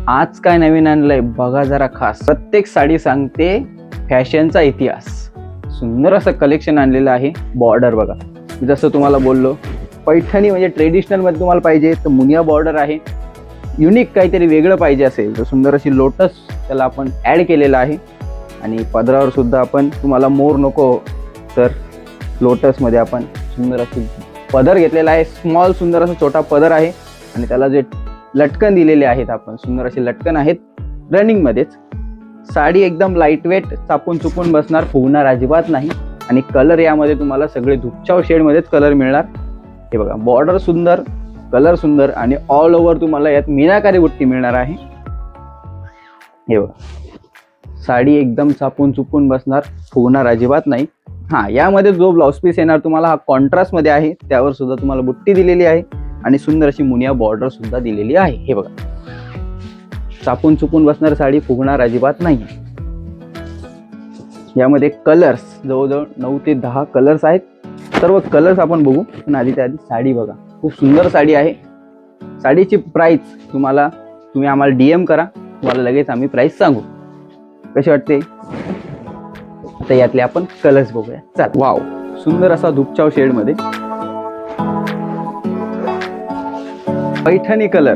आज काय नवीन आणलंय बघा जरा खास. प्रत्येक साडी सांगते फॅशनचा इतिहास. सुंदर असं कलेक्शन आणलेलं आहे. बॉर्डर बघा, मी जसं तुम्हाला बोललो पैठणी म्हणजे ट्रेडिशनल मध्ये तुम्हाला पाहिजे तर मुनिया बॉर्डर आहे. युनिक काहीतरी वेगळं पाहिजे असेल तर सुंदर अशी लोटस त्याला आपण ॲड केलेलं आहे. आणि पदरावर सुद्धा आपण तुम्हाला मोर नको तर लोटसमध्ये आपण सुंदर अशी पदर घेतलेला आहे. स्मॉल सुंदर असा छोटा पदर आहे आणि त्याला जे लटकन दिलेले आहेत आपण सुंदर असे लटकन आहेत रनिंगमध्येच. साडी एकदम लाईट वेट, चापून चुपून बसणार, फुगणार अजिबात नाही. आणि कलर यामध्ये तुम्हाला सगळे धुपचाव शेडमध्येच कलर मिळणार. हे बघा बॉर्डर सुंदर, कलर सुंदर आणि ऑल ओव्हर तुम्हाला यात मीनाकारी बुट्टी मिळणार आहे. हे बघा साडी एकदम चापून चुपून बसणार, फुगणार अजिबात नाही. यामध्ये जो ब्लाउज पीस येणार तुम्हाला हा कॉन्ट्रास्ट मध्ये आहे. त्यावर सुद्धा तुम्हाला बुट्टी दिलेली आहे आणि सुंदर अशी मुनिया बॉर्डर सुद्धा दिलेली आहे. हे बघा चापून चुपून बसणार साडी, फुगणार अजिबात नाही. यामध्ये कलर्स जवळजवळ 9 ते 10 कलर्स आहेत. सर्व कलर्स आपण बघू, पण आधी साडी बघा. खूप सुंदर साडी आहे. साडीची प्राइस तुम्ही आम्हाला DM करा, तुम्हाला लगेच आम्ही प्राइस सांगू. कशी वाटते? तर यातले आपण कलर्स बघूया. चल. वाव, सुंदर असा धुपचाव शेड मध्ये पैठणी कलर.